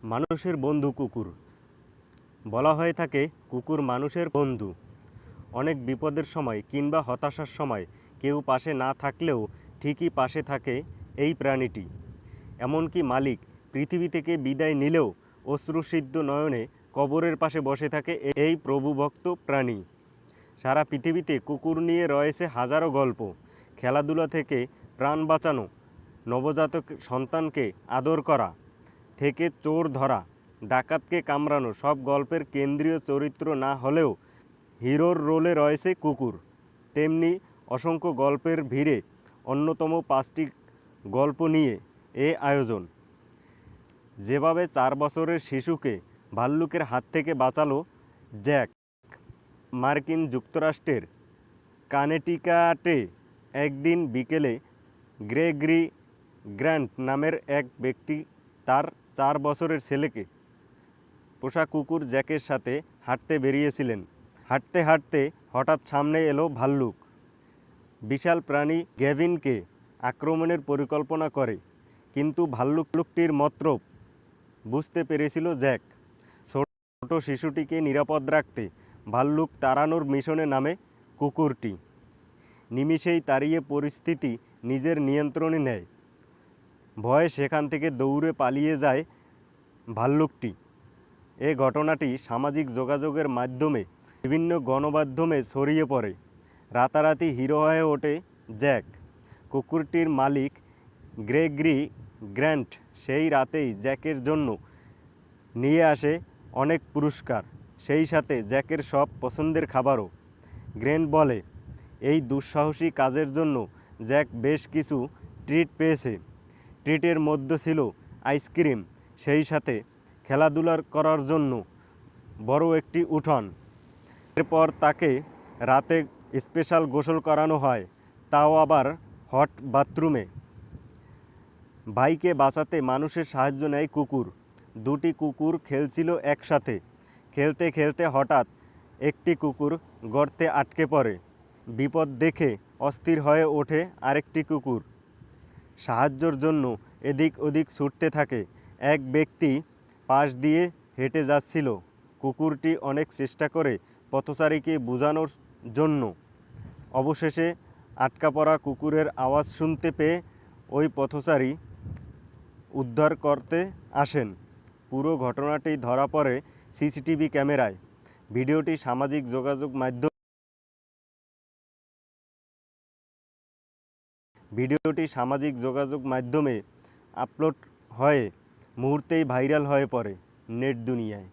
মানুষের বন্ধু কুকুর। বলা হয়ে থাকে কুকুর মানুষের বন্ধু। অনেক বিপদের সময় কিংবা হতাশার সময় কেউ পাশে না থাকলেও ঠিকই পাশে থাকে এই প্রাণীটি। এমনকি মালিক পৃথিবী থেকে বিদায় নিলেও অশ্রুসিক্ত নয়নে কবরের পাশে বসে থাকে এই প্রভুভক্ত প্রাণী। সারা পৃথিবীতে কুকুর নিয়ে রয়েছে হাজারো গল্প। খেলাধুলা থেকে প্রাণ বাঁচানো, নবজাতক সন্তানকে আদর করা থেকে চোর ধরা, ডাকাতকে কামড়ানো, সব গল্পের কেন্দ্রীয় চরিত্র না হলেও হিরোর রোলে রয়েছে কুকুর। তেমনি অসংখ্য গল্পের ভিড়ে অন্যতম 5টি গল্প নিয়ে এ আয়োজন। যেভাবে 4 বছরের শিশুকে ভাল্লুকের হাত থেকে বাঁচালো জ্যাক। মার্কিন যুক্তরাষ্ট্রের কানেটিকাটে একদিন বিকেলে গ্রেগরি গ্র্যান্ট নামের এক ব্যক্তি তার 4 বছরের ছেলেকে পোষা কুকুর জ্যাকের সাথে হাঁটতে বেরিয়েছিলেন। হাঁটতে হাঁটতে হঠাৎ সামনে এলো ভাল্লুক। বিশাল প্রাণী গ্যাভিনকে আক্রমণের পরিকল্পনা করে, কিন্তু ভাল্লুকটির মতলব বুঝতে পেরেছিল জ্যাক। ছোট শিশুটিকে নিরাপদ রাখতে ভাল্লুক তাড়ানোর মিশনে নামে কুকুরটি। নিমিষেই তাড়িয়ে পরিস্থিতি নিজের নিয়ন্ত্রণে নেয়। ভয়ে সেখান থেকে দৌড়ে পালিয়ে যায় ভাল্লুকটি। এ ঘটনাটি সামাজিক যোগাযোগের মাধ্যমে বিভিন্ন গণমাধ্যমে ছড়িয়ে পড়ে। রাতারাতি হিরো হয়ে ওঠে জ্যাক। কুকুরটির মালিক গ্রেগরি গ্র্যান্ট সেই রাতেই জ্যাকের জন্য নিয়ে আসে অনেক পুরস্কার, সেই সাথে জ্যাকের সব পছন্দের খাবারও। গ্র্যান্ট বলে, এই দুঃসাহসী কাজের জন্য জ্যাক বেশ কিছু ট্রিট পেয়েছে। ট্রিটের মধ্যে ছিল আইসক্রিম, সেই সাথে খেলাধুলা করার জন্য বড় একটি উঠোন। এরপর তাকে রাতে স্পেশাল গোসল করানো হয়, তাও আবার হট বাথরুমে। ভাইকে বাঁচাতে মানুষের সাহায্য নেয় কুকুর। 2টি কুকুর খেলছিল একসাথে। খেলতে খেলতে হঠাৎ একটি কুকুর গর্তে আটকে পড়ে। বিপদ দেখে অস্থির হয়ে ওঠে আরেকটি কুকুর। সাহায্যের জন্য এদিক ওদিক ছুটতে থাকে। এক ব্যক্তি পাশ দিয়ে হেঁটে যাচ্ছিল। কুকুরটি অনেক চেষ্টা করে পথচারীকে বোঝানোর জন্য। অবশেষে আটকা পড়া কুকুরের আওয়াজ শুনতে পেয়ে ওই পথচারী উদ্ধার করতে আসেন। পুরো ঘটনাটি ধরা পড়ে সিসিটিভি ক্যামেরায়। ভিডিওটি সামাজিক যোগাযোগ মাধ্যমে আপলোড হয়ে মুহূর্তেই ভাইরাল হয়ে পড়ে নেট দুনিয়ায়।